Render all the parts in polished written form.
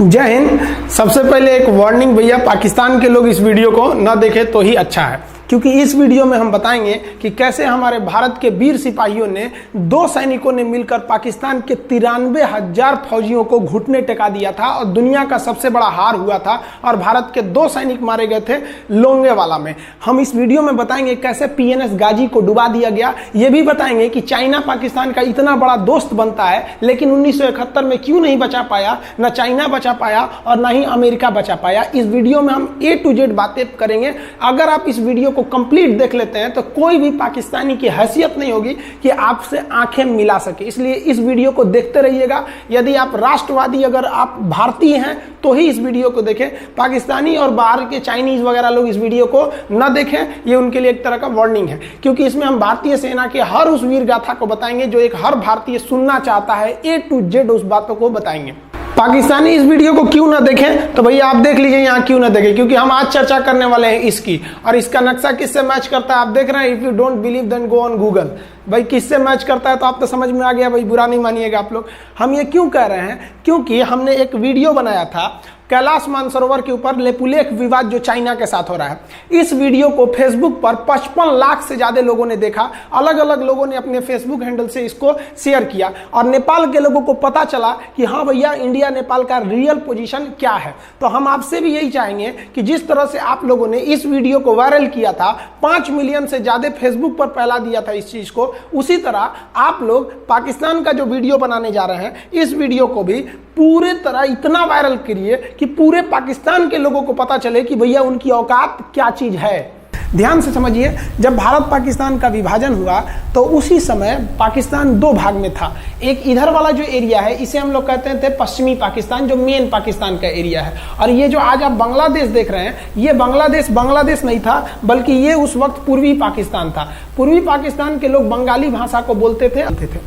जय हिंद। सबसे पहले एक वार्निंग भैया, पाकिस्तान के लोग इस वीडियो को न देखें तो ही अच्छा है, क्योंकि इस वीडियो में हम बताएंगे कि कैसे हमारे भारत के वीर सिपाहियों ने दो सैनिकों ने मिलकर पाकिस्तान के 93,000 फौजियों को घुटने टेका दिया था और दुनिया का सबसे बड़ा हार हुआ था और भारत के 2 सैनिक मारे गए थे लोंगेवाला में। हम इस वीडियो में बताएंगे कैसे PNS गाजी को डुबा दिया गया। ये भी बताएंगे कि चाइना पाकिस्तान का इतना बड़ा दोस्त बनता है, लेकिन 1971 में क्यों नहीं बचा पाया, न चाइना बचा पाया और न ही अमेरिका बचा पाया। इस वीडियो में हम A to Z बातें करेंगे। अगर आप इस वीडियो को कंप्लीट देख लेते हैं तो कोई भी पाकिस्तानी की हैसियत नहीं होगी कि आपसे आंखें मिला सके, इसलिए इस वीडियो को देखते रहिएगा। यदि आप राष्ट्रवादी, अगर आप भारतीय हैं तो ही इस वीडियो को देखें। पाकिस्तानी और बाहर के चाइनीज वगैरह लोग इस वीडियो को न देखें, ये उनके लिए एक तरह का वार्निंग है, क्योंकि इसमें हम भारतीय सेना के हर उस वीर गाथा को बताएंगे जो एक हर भारतीय सुनना चाहता है। A to Z उस बातों को बताएंगे। पाकिस्तानी इस वीडियो को क्यों ना देखें, तो भैया आप देख लीजिए यहाँ क्यों ना देखें, क्योंकि हम आज चर्चा करने वाले हैं इसकी, और इसका नक्शा किससे मैच करता है आप देख रहे हैं। If you don't believe then go on Google. भाई किससे मैच करता है तो आप तो समझ में आ गया, भाई बुरा नहीं मानिएगा आप लोग। हम ये क्यों कह रहे हैं, क्योंकि हमने एक वीडियो बनाया था कैलाश मानसरोवर के ऊपर लेपुलेख विवाद जो चाइना के साथ हो रहा है। इस वीडियो को फेसबुक पर 55 लाख से ज्यादा लोगों ने देखा। अलग अलग लोगों ने अपने फेसबुक हैंडल से इसको शेयर किया और नेपाल के लोगों को पता चला कि हाँ भैया, इंडिया नेपाल का रियल पोजीशन क्या है। तो हम आपसे भी यही चाहेंगे कि जिस तरह से आप लोगों ने इस वीडियो को वायरल किया था, 5 मिलियन से ज्यादा फेसबुक पर फैला दिया था इस चीज को, उसी तरह आप लोग पाकिस्तान का जो वीडियो बनाने जा रहे हैं, इस वीडियो को भी पूरे तरह इतना वायरल करिए कि पूरे पाकिस्तान के लोगों को पता चले कि भैया उनकी औकात क्या चीज है। ध्यान से समझिए, जब भारत पाकिस्तान का विभाजन हुआ तो उसी समय पाकिस्तान 2 भाग में था। एक इधर वाला जो एरिया है, इसे हम लोग कहते थे पश्चिमी पाकिस्तान, जो मेन पाकिस्तान का एरिया है। और ये जो आज आप बांग्लादेश देख रहे हैं, ये बांग्लादेश नहीं था, बल्कि ये उस वक्त पूर्वी पाकिस्तान था। पूर्वी पाकिस्तान के लोग बंगाली भाषा को बोलते थे।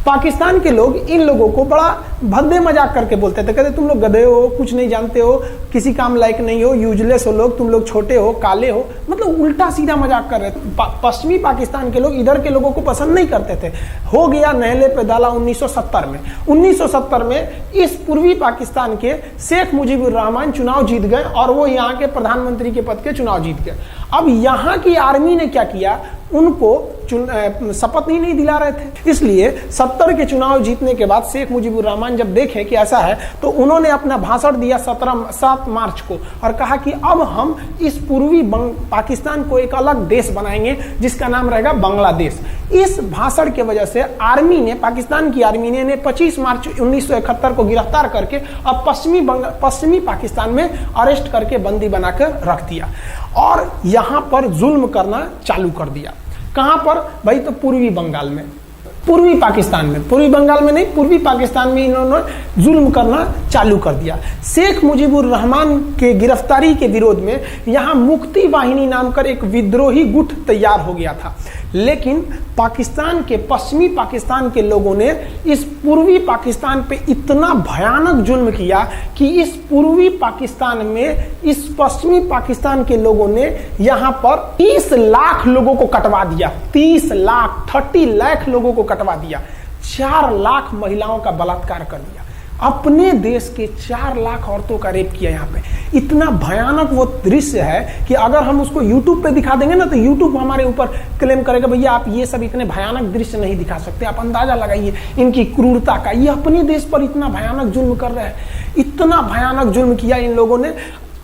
पाकिस्तान के लोग इन लोगों को बड़ा भद्दे मजाक करके बोलते थे, कहते तुम लोग गधे हो, कुछ नहीं जानते हो, किसी काम लायक नहीं हो, यूजलेस हो लोग, तुम लोग छोटे हो, काले हो, मतलब उल्टा सीधा मजाक कर रहे थे। पश्चिमी पाकिस्तान के लोग इधर के लोगों को पसंद नहीं करते थे। हो गया नहले पे दाला 1970 में। 1970 में इस पूर्वी पाकिस्तान के शेख मुजीबुर रहमान चुनाव जीत गए और वो यहाँ के प्रधानमंत्री के पद के चुनाव जीत गए। अब यहाँ की आर्मी ने क्या किया, उनको शपथ ही नहीं दिला रहे थे। इसलिए 70 के चुनाव जीतने के बाद शेख मुजीबुर रहमान जब देखे कि ऐसा है, तो उन्होंने अपना भाषण दिया 7 मार्च को और कहा कि अब हम इस पूर्वी पाकिस्तान को एक अलग देश बनाएंगे जिसका नाम रहेगा बांग्लादेश। इस भाषण की वजह से आर्मी ने, पाकिस्तान की आर्मी ने 25 मार्च 1971 को गिरफ्तार करके अब पश्चिमी पाकिस्तान में अरेस्ट करके बंदी बनाकर रख दिया और यहां पर जुल्म करना चालू कर दिया। कहां पर भाई, तो पूर्वी बंगाल में, पूर्वी पाकिस्तान में, पूर्वी बंगाल में नहीं, पूर्वी पाकिस्तान में इन्होंने जुल्म करना चालू कर दिया। शेख मुजीबुर रहमान के गिरफ्तारी के विरोध में यहां मुक्ति वाहिनी नाम कर एक विद्रोही गुट तैयार हो गया था, लेकिन पाकिस्तान के, पश्चिमी पाकिस्तान के लोगों ने इस पूर्वी पाकिस्तान पे इतना भयानक जुल्म किया कि इस पूर्वी पाकिस्तान में, इस पश्चिमी पाकिस्तान के लोगों ने यहां पर 30 लाख लोगों को कटवा दिया। 30 लाख लोगों को कटवा दिया। 4 लाख महिलाओं का बलात्कार कर दिया। अपने देश के 4 लाख औरतों का रेप किया। यहाँ पे इतना भयानक वो दृश्य है कि अगर हम उसको YouTube पे दिखा देंगे ना, तो YouTube हमारे ऊपर क्लेम करेगा, भैया आप ये सब इतने भयानक दृश्य नहीं दिखा सकते। आप अंदाजा लगाइए इनकी क्रूरता का। ये अपने देश पर इतना भयानक जुल्म कर रहे हैं, इतना भयानक जुल्म किया इन लोगों ने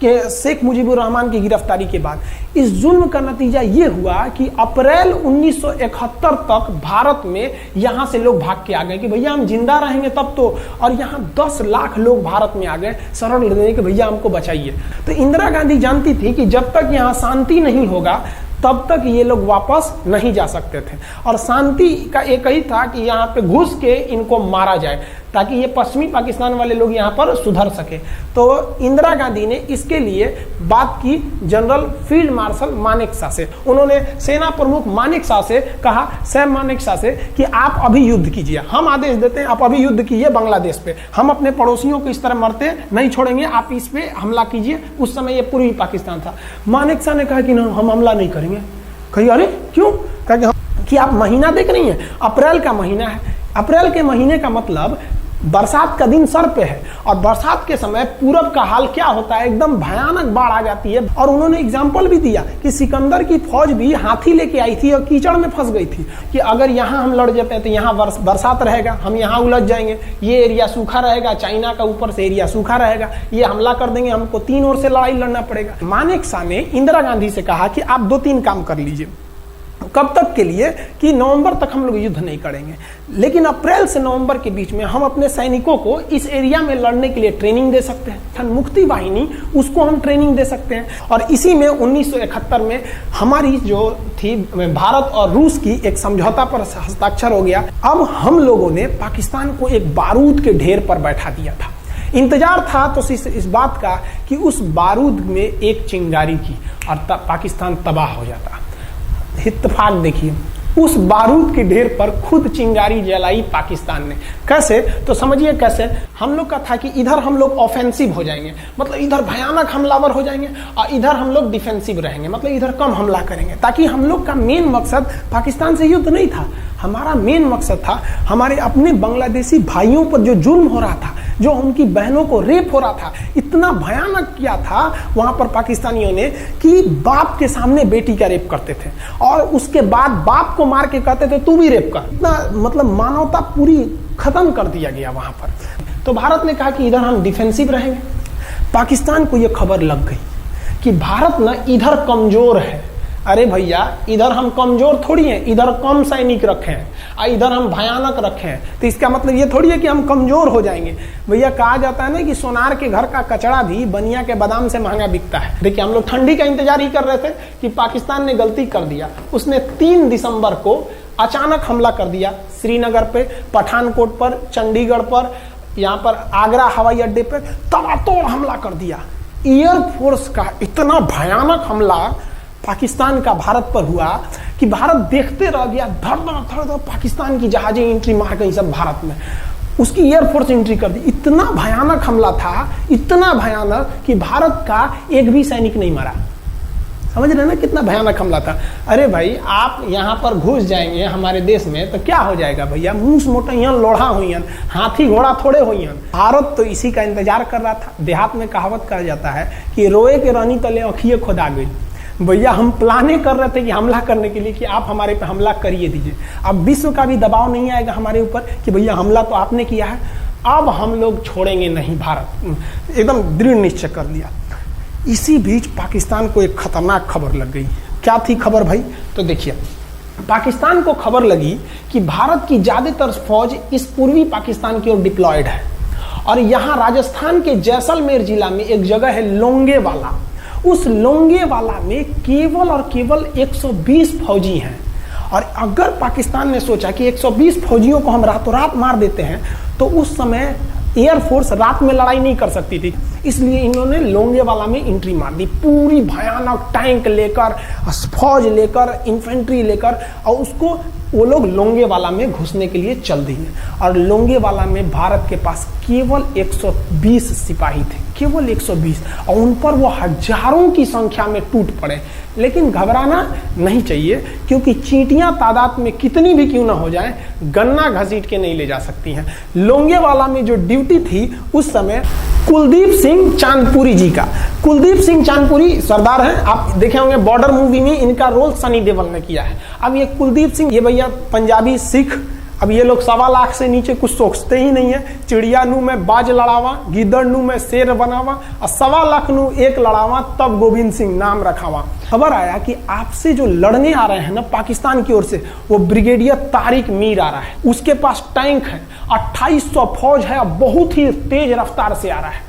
कि शेख मुजीबुर रहमान की गिरफ्तारी के बाद इस जुल्म का नतीजा ये हुआ कि अप्रैल 1971 तक भारत में यहां से लोग भाग के आ गए कि भैया हम जिंदा रहेंगे तब तो, और यहां 10 लाख लोग भारत में आ गए शरण लेने कि भैया हमको बचाइए। तो इंदिरा गांधी जानती थी कि जब तक यहां शांति नहीं होगा तब तक ये लोग वापस नहीं जा सकते थे, और शांति का एक ही था कि यहाँ पे घुस के इनको मारा जाए ताकि ये पश्चिमी पाकिस्तान वाले लोग यहाँ पर सुधर सके। तो इंदिरा गांधी ने इसके लिए बात की जनरल फील्ड मार्शल मानेकशॉ से। उन्होंने सेना प्रमुख मानेकशॉ से कहा, सैम मानेकशॉ से, कि आप अभी युद्ध कीजिए, हम आदेश देते हैं, आप अभी युद्ध कीजिए बांग्लादेश पे, हम अपने पड़ोसियों को इस तरह मरते नहीं छोड़ेंगे, आप इस पे हमला कीजिए। उस समय ये पूर्वी पाकिस्तान था। मानेकशॉ ने कहा कि ना, हम हमला नहीं करेंगे। कही अरे क्यों? कहा कि आप महीना देख रही हैं, अप्रैल का महीना है। अप्रैल के महीने का मतलब बरसात का दिन सर पे है और बरसात के समय पूरब का हाल क्या होता है, एकदम भयानक बाढ़ आ जाती है। और उन्होंने एग्जाम्पल भी दिया कि सिकंदर की फौज भी हाथी लेके आई थी और कीचड़ में फंस गई थी कि अगर यहाँ हम लड़ जाते हैं तो यहाँ बरसात रहेगा, हम यहाँ उलझ जाएंगे, ये एरिया सूखा रहेगा, चाइना का ऊपर से एरिया सूखा रहेगा, ये हमला कर देंगे, हमको 3 ओर से लड़ाई लड़ना पड़ेगा। मानेकशॉ ने इंदिरा गांधी से कहा कि आप 2-3 काम कर लीजिए। कब तक के लिए? कि नवंबर तक हम लोग युद्ध नहीं करेंगे, लेकिन अप्रैल से नवंबर के बीच में हम अपने सैनिकों को इस एरिया में लड़ने के लिए ट्रेनिंग दे सकते हैं, मुक्ति वाहिनी उसको हम ट्रेनिंग दे सकते हैं। और इसी में 1971 में हमारी जो थी भारत और रूस की एक समझौता पर हस्ताक्षर हो गया। अब हम लोगों ने पाकिस्तान को एक बारूद के ढेर पर बैठा दिया था। इंतजार था तो इस बात का कि उस बारूद में एक चिंगारी की और तब पाकिस्तान तबाह हो जाता। इत्तेफाक देखिए, उस बारूद के ढेर पर खुद चिंगारी जलाई पाकिस्तान ने। कैसे? तो समझिए कैसे। हम लोग का था कि इधर हम लोग ऑफेंसिव हो जाएंगे, मतलब इधर भयानक हमलावर हो जाएंगे, और इधर हम लोग डिफेंसिव रहेंगे, मतलब इधर कम हमला करेंगे, ताकि हम लोग का मेन मकसद पाकिस्तान से युद्ध नहीं था। हमारा मेन मकसद था हमारे अपने बांग्लादेशी भाइयों पर जो जुल्म हो रहा था, जो उनकी बहनों को रेप हो रहा था, इतना भयानक किया था वहां पर पाकिस्तानियों ने कि बाप के सामने बेटी का रेप करते थे और उसके बाद बाप को मार के कहते थे तू भी रेप कर। इतना मतलब मानवता पूरी खत्म कर दिया गया वहां पर। तो भारत ने कहा कि इधर हम डिफेंसिव रहेंगे। पाकिस्तान को यह खबर लग गई कि भारत ना इधर कमजोर है। अरे भैया, इधर हम कमजोर थोड़ी हैं, इधर कम सैनिक रखे हैं और इधर हम भयानक रखे हैं, तो इसका मतलब ये थोड़ी है कि हम कमजोर हो जाएंगे। भैया कहा जाता है ना कि सोनार के घर का कचड़ा भी बनिया के बादाम से महंगा बिकता है। देखिए, हम लोग ठंडी का इंतजार ही कर रहे थे कि पाकिस्तान ने गलती कर दिया। उसने 3 दिसंबर को अचानक हमला कर दिया श्रीनगर पे, पठानकोट पर, चंडीगढ़ पर, यहाँ पर आगरा हवाई अड्डे पर तबातोड़ हमला कर दिया। एयरफोर्स का इतना भयानक हमला पाकिस्तान का भारत पर हुआ कि भारत देखते रह गया। धड़ पाकिस्तान की जहाजें एंट्री मार गई सब भारत में, उसकी एयरफोर्स एंट्री कर दी। इतना भयानक हमला था, इतना भयानक कि भारत का एक भी सैनिक नहीं मरा। समझ रहे ना कितना भयानक हमला था। अरे भाई, आप यहाँ पर घुस जाएंगे हमारे देश में तो क्या हो जाएगा भैया? मूस मोटइयन लोढ़ा हुईन, हाथी घोड़ा थोड़े हुईन। भारत तो इसी का इंतजार कर रहा था। देहात में कहावत कहा जाता है कि रोए के रानी तले अखिए खुदा गई। भैया हम प्लाने कर रहे थे कि हमला करने के लिए कि आप हमारे पे हमला करिए दीजिए। अब विश्व का भी दबाव नहीं आएगा हमारे ऊपर कि भैया हमला तो आपने किया है, अब हम लोग छोड़ेंगे नहीं। भारत एकदम दृढ़ निश्चय कर लिया। इसी बीच पाकिस्तान को एक खतरनाक खबर लग गई। क्या थी खबर भाई? तो देखिए, पाकिस्तान को खबर लगी कि भारत की ज्यादातर फौज इस पूर्वी पाकिस्तान की ओर डिप्लॉयड है और यहाँ राजस्थान के जैसलमेर जिला में एक जगह है लोंगेवाला। उस लोंगेवाला में केवल और केवल 120 फौजी हैं। और अगर पाकिस्तान ने सोचा कि 120 फौजियों को हम रातों रात मार देते हैं तो उस समय एयरफोर्स रात में लड़ाई नहीं कर सकती थी, इसलिए इन्होंने लोंगेवाला में एंट्री मार दी। पूरी भयानक टैंक लेकर, फौज लेकर, इन्फेंट्री लेकर, और उसको वो लोग लोंगेवाला में घुसने के लिए चल दिए। और लोंगेवाला में भारत के पास केवल 120 सिपाही थे, केवल 120, और उन पर वो हजारों की संख्या में टूट पड़े। लेकिन घबराना नहीं चाहिए, क्योंकि चींटियां तादाद में कितनी भी क्यों ना हो जाएं, गन्ना घसीट के नहीं ले जा सकती हैं। लोंगेवाला में जो ड्यूटी थी उस समय कुलदीप सिंह चांदपुरी जी का। कुलदीप सिंह चांदपुरी सरदार हैं, आप देखे होंगे बॉर्डर मूवी में इनका रोल सनी देओल ने किया है। अब ये कुलदीप सिंह, ये भैया पंजाबी सिख, अब ये लोग 1.25 लाख से नीचे कुछ सोचते ही नहीं है। चिड़िया नू में बाज लड़ावा, गिदड़ नू में शेर बनावा, और 1.25 लाख नू एक लड़ावा, तब गोविंद सिंह नाम रखावा। खबर आया कि आपसे जो लड़ने आ रहे हैं ना पाकिस्तान की ओर से, वो ब्रिगेडियर तारिक मीर आ रहा है। उसके पास टैंक है, 2800 फौज है, बहुत ही तेज रफ्तार से आ रहा है।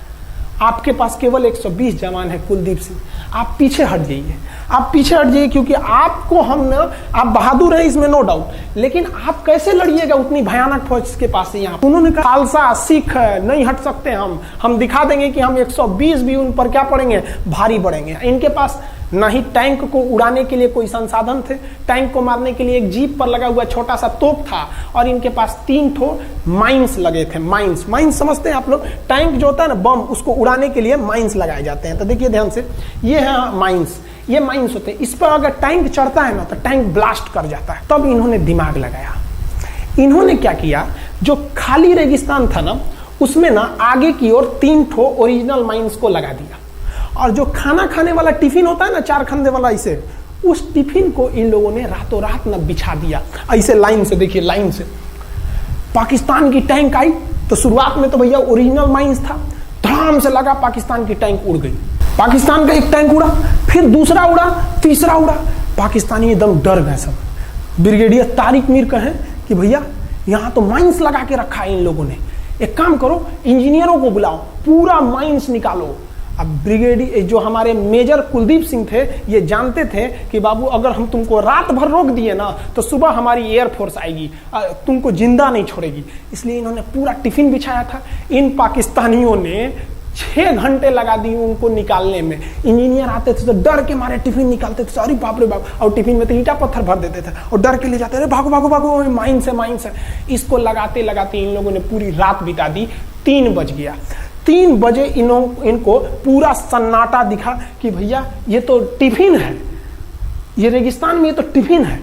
आपके पास केवल 120 जवान है कुलदीप सिंह, आप पीछे हट जाइए, आप पीछे हट जाइए, क्योंकि आपको हम ना, आप बहादुर हैं इसमें नो डाउट, लेकिन आप कैसे लड़िएगा उतनी भयानक फौज के पास से? यहाँ उन्होंने कहा खालसा सिख नहीं हट सकते, हम दिखा देंगे कि हम 120 भी उन पर क्या पड़ेंगे, भारी पड़ेंगे। इनके पास ना ही टैंक को उड़ाने के लिए कोई संसाधन थे, टैंक को मारने के लिए एक जीप पर लगा हुआ छोटा सा तोप था, और इनके पास 3 ठो माइंस लगे थे। माइंस समझते हैं आप लोग? टैंक जो होता है ना बम, उसको उड़ाने के लिए माइंस लगाए जाते हैं। तो देखिए ध्यान से, ये है माइंस, ये माइंस होते हैं। इस पर अगर टैंक चढ़ता है ना तो टैंक ब्लास्ट कर जाता है। तब इन्होंने दिमाग लगाया। इन्होंने क्या किया, जो खाली रेगिस्तान था ना, उसमें ना आगे की ओर 3 ठो ओरिजिनल माइंस को लगा दिया, और जो खाना खाने वाला टिफिन होता है ना, 4 खंडे वाला, इसे उस टिफिन को इन लोगों ने रातों रात ना बिछा दिया ऐसे लाइन से। देखिए लाइन से पाकिस्तान की टैंक आई तो शुरुआत में तो भैया ओरिजिनल माइंस था, धड़ाम से लगा, पाकिस्तान की टैंक उड़ गई। पाकिस्तान का एक टैंक उड़ा, फिर दूसरा उड़ा, तीसरा उड़ा, पाकिस्तानी एकदम डर गए सब। ब्रिगेडियर तारिक मीर कहें कि भैया यहां तो माइंस लगा के रखा है इन लोगों ने, एक काम करो इंजीनियरों को बुलाओ, पूरा माइंस निकालो। अब ब्रिगेडियर जो हमारे मेजर कुलदीप सिंह थे, ये जानते थे कि बाबू अगर हम तुमको रात भर रोक दिए ना तो सुबह हमारी एयरफोर्स आएगी, तुमको जिंदा नहीं छोड़ेगी। इसलिए इन्होंने पूरा टिफिन बिछाया था। इन पाकिस्तानियों ने 6 घंटे लगा दिए उनको निकालने में। इंजीनियर आते थे तो डर के मारे टिफिन निकालते थे, अरे बाप रे बाप, और टिफिन में तो ईंटा पत्थर भर देते थे और डर के ले जाते, अरे भागो भागो भागो, माइंस है माइंस है। इसको लगाते लगाते इन लोगों ने पूरी रात बिता दी। 3 बज गया। 3 बजे इनको पूरा सन्नाटा दिखा कि भैया ये तो टिफिन है, ये रेगिस्तान में ये तो टिफिन है।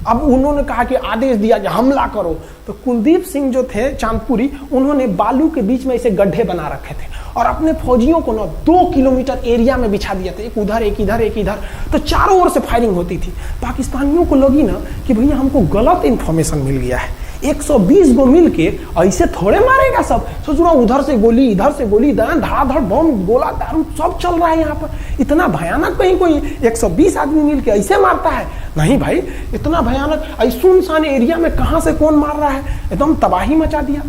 अब उन्होंने कहा कि आदेश दिया कि हमला करो। तो कुलदीप सिंह जो थे चांदपुरी, उन्होंने बालू के बीच में ऐसे गड्ढे बना रखे थे और अपने फौजियों को ना 2 किलोमीटर एरिया में बिछा दिया था, एक उधर एक इधर एक इधर। तो चारों ओर से फायरिंग होती थी। पाकिस्तानियों को लगी ना कि भैया हमको गलत इंफॉर्मेशन मिल गया है, 120 गो मिल के ऐसे थोड़े मारेगा सब। सोच रहा उधर से गोली इधर से गोली, धड़ाधड़ बम गोला दारू सब चल रहा है यहाँ पर। इतना भयानक कहीं कोई 120 आदमी मिल के ऐसे मारता है? नहीं भाई, इतना भयानक सुनसान एरिया में कहां से कौन मार रहा है, एकदम तबाही मचा दिया।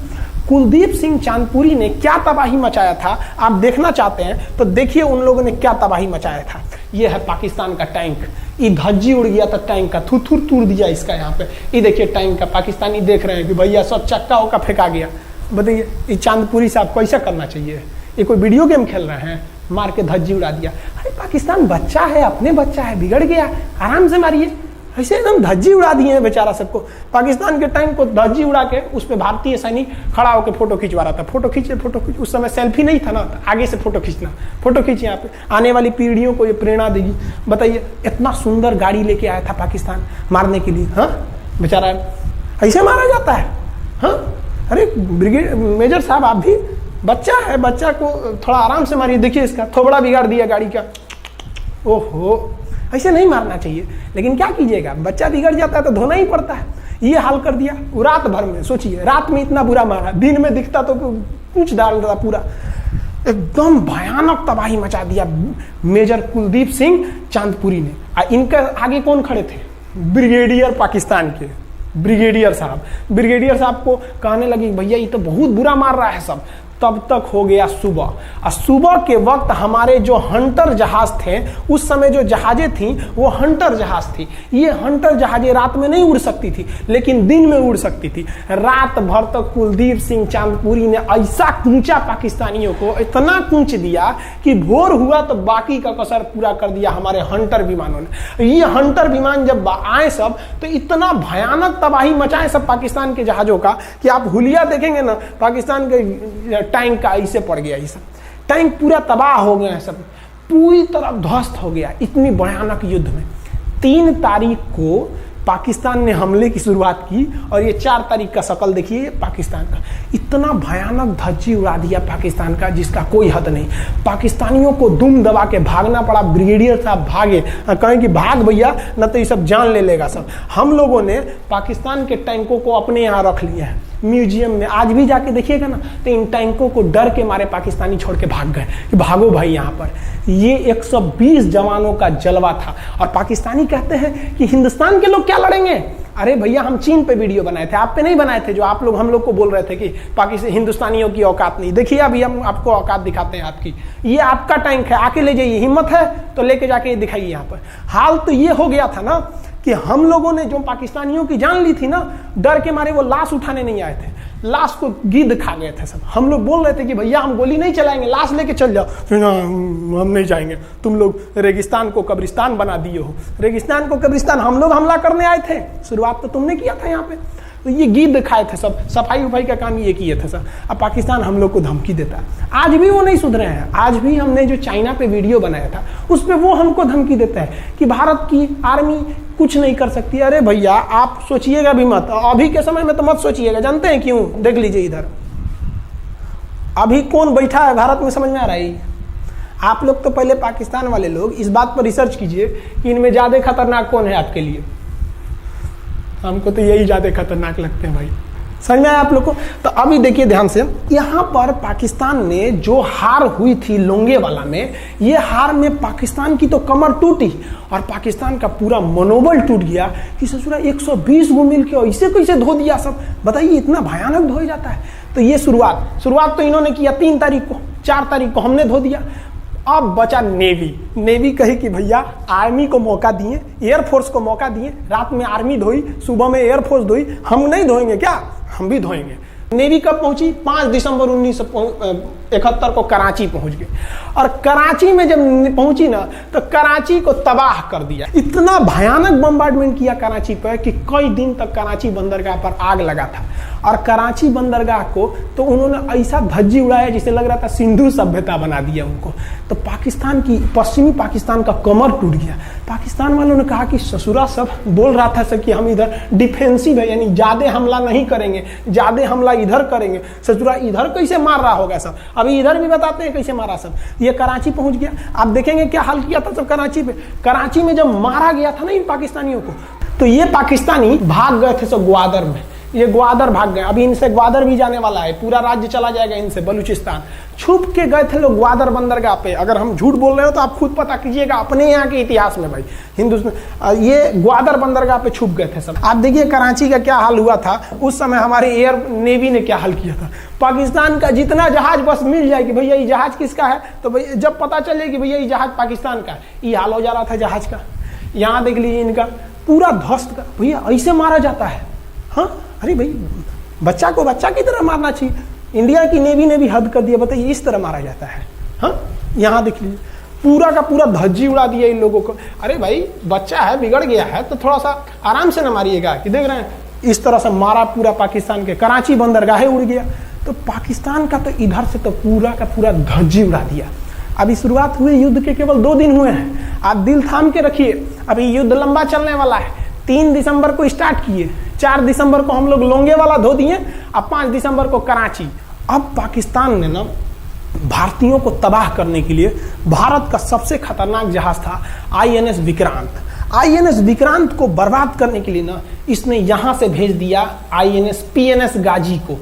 कुलदीप सिंह चांदपुरी ने क्या तबाही मचाया था आप देखना चाहते हैं तो देखिए उन लोगों ने क्या तबाही मचाया था। ये है पाकिस्तान का टैंक, ये धज्जी उड़ गया था टैंक का, थुथुर तूर दिया इसका यहाँ पे। ये देखिए टैंक का, पाकिस्तानी देख रहे हैं कि भैया सब चक्का होकर फेंका गया। बताइए ये चांदपुरी साहब को ऐसा करना चाहिए? ये कोई वीडियो गेम खेल रहे हैं? मार के धज्जी उड़ा दिया। अरे पाकिस्तान बच्चा है, अपने बच्चा है, बिगड़ गया, आराम से मारिए। ऐसे एकदम धज्जी उड़ा दिए हैं बेचारा सबको। पाकिस्तान के टैंक को धज्जी उड़ा के उस पर भारतीय सैनिक खड़ा होकर फोटो खिंचवा रहा था। फोटो खींचे फोटो खींच, उस समय सेल्फी नहीं था ना, आगे से फोटो खींचना। फोटो खींचे, यहाँ पे आने वाली पीढ़ियों को ये प्रेरणा देगी। बताइए इतना सुंदर गाड़ी लेके आया था पाकिस्तान मारने के लिए, हाँ बेचारा ऐसे मारा जाता है? हाँ अरे ब्रिगेड मेजर साहब आप भी, बच्चा है, बच्चा को थोड़ा आराम से मारिए। देखिए इसका थोबड़ा बिगाड़ दिया गाड़ी का। ओहो, ऐसे नहीं मारना चाहिए, लेकिन क्या कीजिएगा, बच्चा बिगड़ जाता है तो धोना ही पड़ता है। ये हाल कर दिया रात भर में। सोचिए रात में इतना बुरा मारा, दिन में दिखता तो पूछ डाल रहा पूरा। एकदम भयानक तबाही मचा दिया मेजर कुलदीप सिंह चांदपुरी ने। इनके आगे कौन खड़े थे? ब्रिगेडियर पाकिस्तान के ब्रिगेडियर साहब। ब्रिगेडियर साहब को कहने लगी भैया ये तो बहुत बुरा मार रहा है सब। तब तक हो गया सुबह, और सुबह के वक्त हमारे जो हंटर जहाज थे, उस समय जो जहाजें थी वो हंटर जहाज थी। ये हंटर जहाजें रात में नहीं उड़ सकती थी, लेकिन दिन में उड़ सकती थी। रात भर तक कुलदीप सिंह चांदपुरी ने ऐसा कूचा पाकिस्तानियों को, इतना कूच दिया कि भोर हुआ तो बाकी का कसर पूरा कर दिया हमारे हंटर विमानों ने। ये हंटर विमान जब आए सब तो इतना भयानक तबाही मचाए सब पाकिस्तान के जहाजों का कि आप हुलिया देखेंगे ना, पाकिस्तान के टैंक का ऐसे पड़ गया। ये सब टैंक पूरा तबाह हो गया, सब पूरी तरह ध्वस्त हो गया इतनी भयानक युद्ध में। 3 तारीख को पाकिस्तान ने हमले की शुरुआत की और ये 4 तारीख का शकल देखिए पाकिस्तान का। इतना भयानक धज्जी उड़ा दिया पाकिस्तान का जिसका कोई हद नहीं। पाकिस्तानियों को दुम दबा के भागना पड़ा। ब्रिगेडियर साहब भागे, कहें कि भाग भैया न तो ये सब जान ले लेगा सब। हम लोगों ने पाकिस्तान के टैंकों को अपने यहाँ रख लिया है म्यूजियम में। आज भी जाके देखिएगा ना तो इन टैंकों को डर के मारे पाकिस्तानी छोड़ के भाग गए कि भागो भाई यहाँ पर। ये 120 जवानों का जलवा था। और पाकिस्तानी कहते हैं कि हिंदुस्तान के लोग क्या लड़ेंगे? अरे भैया हम चीन पे वीडियो बनाए थे, आप पे नहीं बनाए थे, जो आप लोग हम लोग को बोल रहे थे कि पाकिस्तान हिंदुस्तानियों की औकात नहीं। देखिए अभी हम आपको औकात दिखाते हैं आपकी। ये आपका टैंक है, आके ले जाइए, हिम्मत है तो लेके जाके दिखाइए यहाँ पर। हाल तो ये हो गया था ना कि हम लोगों ने जो पाकिस्तानियों की जान ली थी ना, डर के मारे वो लाश उठाने नहीं आए थे, लाश को गिद्ध खा गए थे सब। हम लोग बोल रहे थे कि भैया हम गोली नहीं चलाएंगे, लाश लेके चल जाओ। हम नहीं जाएंगे, तुम लोग रेगिस्तान को कब्रिस्तान बना दिए हो। रेगिस्तान को कब्रिस्तान हम लोग हमला करने आए थे, शुरुआत तो तुमने किया था यहाँ पे। तो ये गीत दिखाए थे, सब सफाई उफाई का काम ये किए थे सर। अब पाकिस्तान हम लोग को धमकी देता है, आज भी वो नहीं सुधरे हैं। आज भी हमने जो चाइना पे वीडियो बनाया था उस पर वो हमको धमकी देता है कि भारत की आर्मी कुछ नहीं कर सकती। अरे भैया आप सोचिएगा भी मत, अभी के समय में तो मत सोचिएगा। जानते हैं क्यों? देख लीजिए इधर अभी कौन बैठा है भारत में, समझ में आ रहा है? आप लोग तो पहले पाकिस्तान वाले लोग इस बात पर रिसर्च कीजिए कि इनमें ज्यादा खतरनाक कौन है आपके लिए। हमको तो यही ज्यादा खतरनाक लगते हैं भाई, समझ में आया आप लोग को? तो अभी देखिए ध्यान से, यहाँ पर पाकिस्तान ने जो हार हुई थी लोंगेवाला में, ये हार में पाकिस्तान की तो कमर टूटी और पाकिस्तान का पूरा मनोबल टूट गया कि ससुरा 120 गो मिल के ऐसे कैसे धो दिया सब। बताइए इतना भयानक धो जाता है। तो ये शुरुआत तो इन्होंने किया 3 तारीख को, 4 तारीख को हमने धो दिया। अब बचा नेवी कही कि भैया आर्मी को मौका दिए, एयरफोर्स को मौका दिए, रात में आर्मी धोई, सुबह में एयरफोर्स धोई, हम नहीं धोएंगे क्या? हम भी धोएंगे। नेवी कब पहुंची? 5 दिसंबर 1971 को कराची पहुंच गई और कराची में जब पहुंची ना तो कराची को तबाह कर दिया। इतना भयानक बम्बार्डमेंट किया कराची पर कि कई दिन तक कराची बंदरगाह पर आग लगा था और कराची बंदरगाह को तो उन्होंने ऐसा धज्जी उड़ाया जिसे लग रहा था सिंधु सभ्यता बना दिया उनको। तो पाकिस्तान की, पश्चिमी पाकिस्तान का कमर टूट गया। पाकिस्तान वालों ने कहा कि ससुरा सब बोल रहा था कि हम इधर डिफेंसिव है, यानी ज्यादा हमला नहीं करेंगे, ज्यादा हमला इधर करेंगे। ससुरा इधर कैसे मार रहा होगा सब, अभी इधर भी बताते हैं कैसे मारा सब। ये कराची पहुंच गया, आप देखेंगे क्या हाल किया था सब कराची पे। कराची में जब मारा गया था ना इन पाकिस्तानियों को, तो ये पाकिस्तानी भाग गए थे सब ग्वादर में। ये ग्वादर भाग गए, अभी इनसे ग्वादर भी जाने वाला है, पूरा राज्य चला जाएगा इनसे, बलूचिस्तान। छुप के गए थे लोग ग्वादर बंदरगाह पे। अगर हम झूठ बोल रहे हो तो आप खुद पता कीजिएगा अपने यहाँ के इतिहास में भाई, हिंदुस्तान ये ग्वादर बंदरगाह पे छुप गए थे सब। आप देखिए कराची का क्या हाल हुआ था उस समय, हमारे एयर नेवी ने क्या हाल किया था। पाकिस्तान का जितना जहाज बस मिल जाए कि भैया ये जहाज किसका है, तो भैया जब पता चले कि भैया ये जहाज पाकिस्तान का है, ये हाल हो जा रहा था जहाज का। यहाँ देख लीजिए इनका पूरा ध्वस्त का। भैया ऐसे मारा जाता है? हाँ, अरे भाई बच्चा को बच्चा की तरह मारना चाहिए। इंडिया की नेवी ने भी हद कर दिया, बताइए इस तरह मारा जाता है। हाँ, यहाँ देख लीजिए पूरा का पूरा धज्जी उड़ा दिया इन लोगों को। अरे भाई बच्चा है, बिगड़ गया है तो थोड़ा सा आराम से न मारिएगा, कि देख रहे हैं इस तरह से मारा पूरा पाकिस्तान के। कराची बंदरगाह उड़ गया। तो पाकिस्तान का तो इधर से तो पूरा का पूरा धज्जी उड़ा दिया। अभी शुरुआत हुई युद्ध के केवल 2 दिन हुए हैं, आप दिल थाम के रखिए, अभी युद्ध लंबा चलने वाला है। 3 दिसंबर को स्टार्ट किए, 4 दिसंबर को हम लोग लोंगेवाला धो दिए, अब 5 दिसंबर को कराची। अब पाकिस्तान ने ना भारतीयों को तबाह करने के लिए, भारत का सबसे खतरनाक जहाज था INS विक्रांत। INS विक्रांत को बर्बाद करने के लिए ना इसने यहां से भेज दिया INS PNS गाजी को।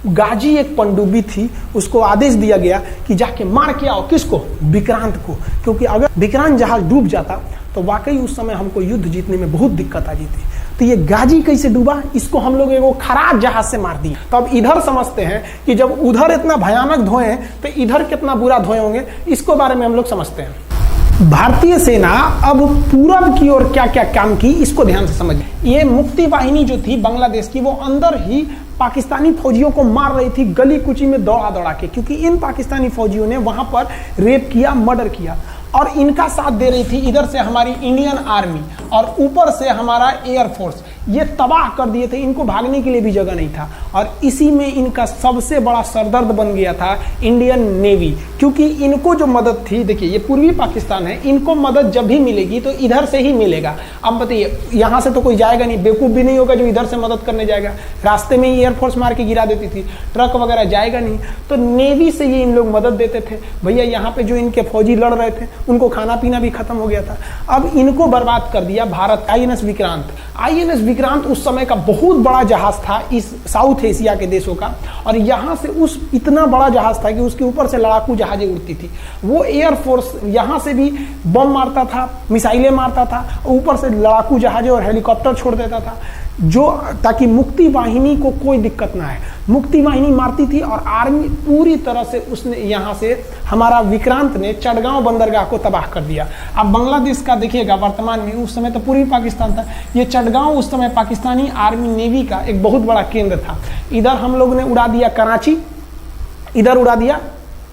गाजी एक पनडुब्बी थी, उसको आदेश दिया गया कि जाके मार के आओ। किसको? विक्रांत को। क्योंकि अगर विक्रांत जहाज डूब जाता तो वाकई उस समय हमको युद्ध जीतने में बहुत दिक्कत आ जाती। तो ये गाजी कैसे डूबा, इसको हम लोग एगो खराब जहाज से मार दिया। तो अब इधर समझते हैं कि जब उधर इतना भयानक धोए तो इधर कितना बुरा धोए होंगे, इसको बारे में हम लोग समझते हैं। भारतीय सेना अब पूरब की ओर क्या क्या काम की, इसको ध्यान से समझिए। ये मुक्ति वाहिनी जो थी बांग्लादेश की, वो अंदर ही पाकिस्तानी फौजियों को मार रही थी गली कुची में दौड़ा दौड़ा के, क्योंकि इन पाकिस्तानी फौजियों ने वहां पर रेप किया, मर्डर किया और इनका साथ दे रही थी इधर से हमारी इंडियन आर्मी और ऊपर से हमारा एयरफोर्स। ये तबाह कर दिए थे, इनको भागने के लिए भी जगह नहीं था। और इसी में इनका सबसे बड़ा सरदर्द बन गया था इंडियन नेवी, क्योंकि इनको जो मदद थी, देखिए ये पूर्वी पाकिस्तान है, इनको मदद जब भी मिलेगी तो इधर से ही मिलेगा। अब बताइए यहाँ से तो कोई जाएगा नहीं, बेवकूफ़ भी नहीं होगा जो इधर से मदद करने जाएगा। रास्ते में ही एयरफोर्स मार के गिरा देती थी, ट्रक वगैरह जाएगा नहीं, तो नेवी से ये इन लोग मदद देते थे। भैया यहाँ पे जो इनके फौजी लड़ रहे थे उनको खाना पीना भी खत्म हो गया था। अब इनको बर्बाद कर दिया भारत। INS विक्रांत, INS विक्रांत उस समय का बहुत बड़ा जहाज था इस साउथ एशिया के देशों का, और यहाँ से उस इतना बड़ा जहाज था कि उसके ऊपर से लड़ाकू जहाजें उड़ती थी। वो एयरफोर्स यहाँ से भी बम मारता था, मिसाइलें मारता था, ऊपर से लड़ाकू जहाजें और हेलीकॉप्टर छोड़ देता था, जो ताकि मुक्ति वाहिनी को कोई दिक्कत ना है। मुक्ति वाहिनी मारती थी और आर्मी पूरी तरह से उसने यहाँ से हमारा विक्रांत ने चटगांव बंदरगाह को तबाह कर दिया। अब बांग्लादेश का देखिएगा वर्तमान में, उस समय तो पूर्वी पाकिस्तान था, ये चटगांव उस समय पाकिस्तानी आर्मी नेवी का एक बहुत बड़ा केंद्र था। इधर हम लोग ने उड़ा दिया कराची, इधर उड़ा दिया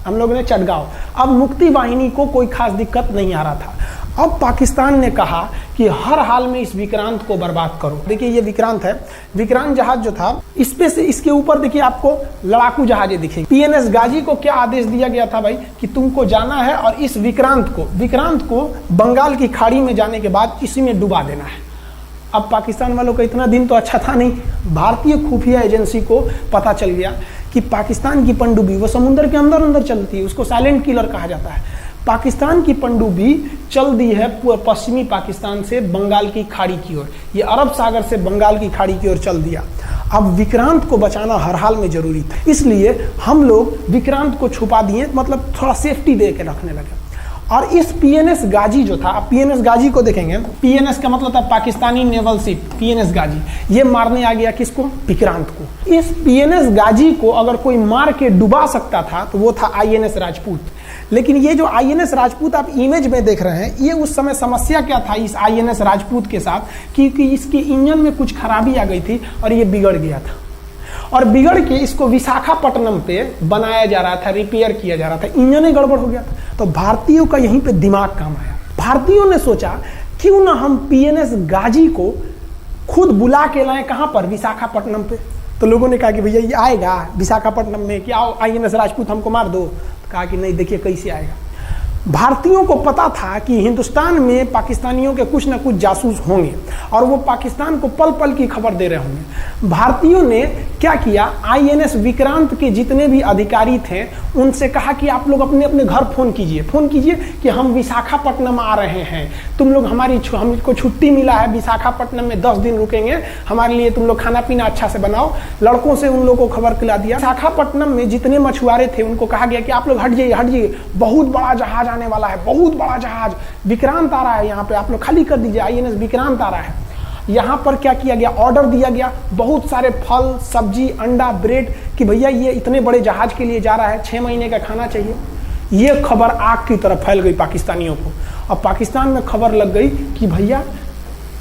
हम लोग ने चटगांव। अब मुक्ति वाहिनी को कोई खास दिक्कत नहीं आ रहा था। अब पाकिस्तान ने कहा कि हर हाल में इस विक्रांत को बर्बाद करो। देखिए ये विक्रांत है, विक्रांत जहाज जो था इस पे से इसके ऊपर देखिए आपको लड़ाकू जहाजें दिखेगी। पीएनएस गाजी को क्या आदेश दिया गया था भाई कि तुमको जाना है और इस विक्रांत को बंगाल की खाड़ी में जाने के बाद इसी में डुबा देना है। अब पाकिस्तान वालों का इतना दिन तो अच्छा था नहीं, भारतीय खुफिया एजेंसी को पता चल गया कि पाकिस्तान की पनडुब्बी वो समुद्र के अंदर अंदर चलती है, उसको साइलेंट किलर कहा जाता है। पाकिस्तान की पनडुब्बी चल दी है पश्चिमी पाकिस्तान से बंगाल की खाड़ी की ओर, ये अरब सागर से बंगाल की खाड़ी की ओर चल दिया। अब विक्रांत को बचाना हर हाल में जरूरी था, इसलिए हम लोग विक्रांत को छुपा दिए, मतलब थोड़ा सेफ्टी दे के रखने लगे। और इस पीएनएस गाजी जो था, पीएनएस गाजी को देखेंगे, पीएनएस का मतलब था पाकिस्तानी नेवल शिप, पीएनएस गाजी, ये मारने आ गया किसको? विक्रांत को। इस पीएनएस गाजी को अगर कोई मार के डुबा सकता था तो वो था आईएनएस राजपूत। लेकिन ये जो आईएनएस राजपूत आप इमेज में देख रहे हैं, ये उस समय समस्या क्या था इस आईएनएस राजपूत के साथ, क्योंकि इसके इंजन में कुछ खराबी आ गई थी और ये बिगड़ गया था, और बिगड़ के इसको विशाखापट्टनम पे बनाया जा रहा था, रिपेयर किया जा रहा था, इंजन ही गड़बड़ हो गया था। तो भारतीयों का यहीं पे दिमाग काम आया। भारतीयों ने सोचा क्यों ना हम पीएनएस गाजी को खुद बुला के लाएं, कहां पर? विशाखापट्टनम पे। तो लोगों ने कहा कि भैया ये आएगा विशाखापट्टनम में, कि आओ आईएनएस राजपूत हमको मार दो। तो कहा कि नहीं, देखिए कैसे आएगा। भारतीयों को पता था कि हिंदुस्तान में पाकिस्तानियों के कुछ ना कुछ जासूस होंगे और वो पाकिस्तान को पल पल की खबर दे रहे होंगे। भारतीयों ने क्या किया, आईएनएस विक्रांत के जितने भी अधिकारी थे उनसे कहा कि आप लोग अपने अपने घर फोन कीजिए कि हम विशाखापट्टनम आ रहे हैं, तुम लोग हमको छुट्टी मिला है, विशाखापट्टनम में 10 दिन रुकेंगे, हमारे लिए तुम लोग खाना पीना अच्छा से बनाओ। लड़कों से उन लोगों को खबर खिला दिया। विशाखापट्टनम में जितने मछुआरे थे उनको कहा गया कि आप लोग हट जाइए, बहुत बड़ा जहाज आने वाला है, बहुत बड़ा जहाज विक्रांत आ रहा है, यहाँ पे आप लोग खाली कर दीजिए, आईएनएस विक्रांत आ रहा है। यहाँ पर क्या किया गया, ऑर्डर दिया गया, बहुत सारे फल सब्जी अंडा ब्रेड, कि भैया ये इतने बड़े जहाज के लिए जा रहा है, 6 महीने का खाना चाहिए। ये खबर आग की तरफ फैल गई पाकिस्तानियों को, और पाकिस्तान में खबर लग गई कि भैया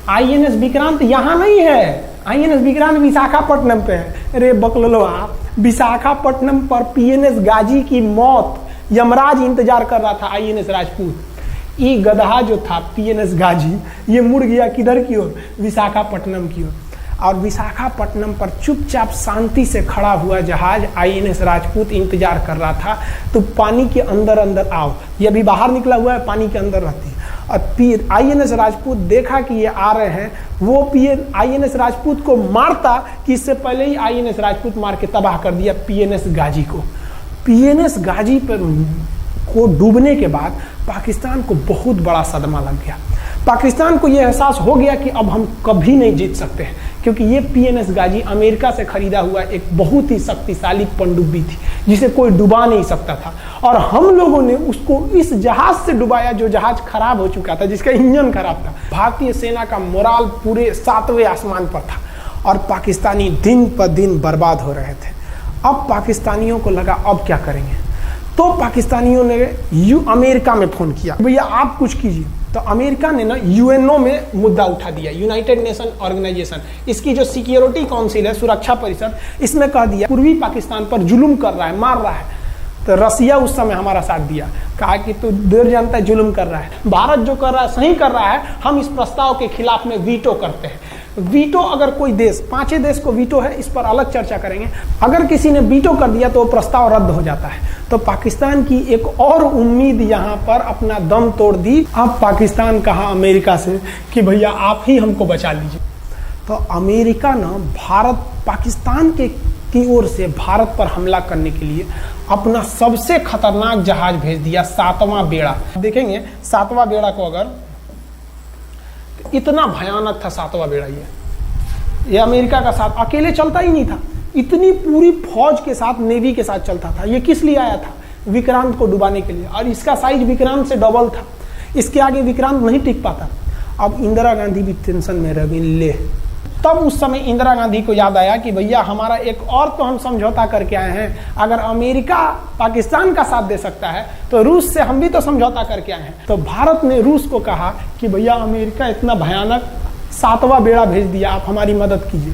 आईएनएस विक्रांत यहाँ नहीं है, आईएनएस विक्रांत विशाखापट्टनम पे है। अरे बकलोलवा, विशाखापट्टनम पर पीएनएस गाजी की मौत यमराज इंतजार कर रहा था, आईएनएस राजपूत। ये गधा जो था पीएनएस गाजी, ये मुड़ गया किधर की ओर? विशाखापट्टनम की ओर। और विशाखापट्टनम पर चुपचाप शांति से खड़ा हुआ जहाज आईएनएस राजपूत इंतजार कर रहा था, तो पानी के अंदर अंदर आओ। ये अभी बाहर निकला हुआ है, पानी के अंदर रहती है। और आईएनएस राजपूत देखा कि ये आ रहे हैं, वो आईएनएस राजपूत को मारता कि इससे पहले ही आईएनएस राजपूत मार के तबाह कर दिया पीएनएस गाजी को। पीएनएस गाजी पर को डूबने के बाद पाकिस्तान को बहुत बड़ा सदमा लग गया। पाकिस्तान को यह एहसास हो गया कि अब हम कभी नहीं जीत सकते हैं, क्योंकि ये पीएनएस गाजी अमेरिका से खरीदा हुआ एक बहुत ही शक्तिशाली पनडुब्बी थी जिसे कोई डुबा नहीं सकता था, और हम लोगों ने उसको इस जहाज से डुबाया जो जहाज खराब हो चुका था, जिसका इंजन खराब था। भारतीय सेना का मोराल पूरे 7वें आसमान पर था और पाकिस्तानी दिन पर दिन बर्बाद हो रहे थे। अब पाकिस्तानियों को लगा अब क्या करेंगे, तो पाकिस्तानियों ने अमेरिका में फोन किया, भैया आप कुछ कीजिए। तो अमेरिका ने ना यूएनओ में मुद्दा उठा दिया, यूनाइटेड नेशन ऑर्गेनाइजेशन, इसकी जो सिक्योरिटी काउंसिल है, सुरक्षा परिषद, इसमें कह दिया पूर्वी पाकिस्तान पर जुल्म कर रहा है, मार रहा है। तो रसिया उस समय हमारा साथ दिया, कहा कि तू देर जानता है जुल्म कर रहा है, भारत जो कर रहा है सही कर रहा है, हम इस प्रस्ताव के खिलाफ में वीटो करते हैं। वीटो अगर कोई देश, 5 देश को वीटो है, इस पर अलग चर्चा करेंगे, अगर किसी ने वीटो कर दिया तो वो प्रस्ताव रद्द हो जाता है। तो पाकिस्तान की एक और उम्मीद यहाँ पर अपना दम तोड़ दी। अब पाकिस्तान कहा अमेरिका से कि भैया आप ही हमको बचा लीजिए। तो अमेरिका ना पाकिस्तान की ओर से भारत पर हमला करने के लिए अपना सबसे खतरनाक जहाज भेज दिया, 7वां बेड़ा। देखेंगे 7वां बेड़ा को, अगर इतना भयानक था 7वां बेड़ा, ये अमेरिका का साथ अकेले चलता ही नहीं था, इतनी पूरी फौज के साथ, नेवी के साथ चलता था। ये किस लिए आया था? विक्रांत को डुबाने के लिए, और इसका साइज विक्रांत से डबल था, इसके आगे विक्रांत नहीं टिक पाता। अब इंदिरा गांधी भी टेंशन में रह गई। ले, तब उस समय इंदिरा गांधी को याद आया कि भैया हमारा एक और तो हम समझौता करके आए हैं, अगर अमेरिका पाकिस्तान का साथ दे सकता है तो रूस से हम भी तो समझौता करके आए हैं। तो भारत ने रूस को कहा कि भैया अमेरिका इतना भयानक 7वां बेड़ा भेज दिया, आप हमारी मदद कीजिए।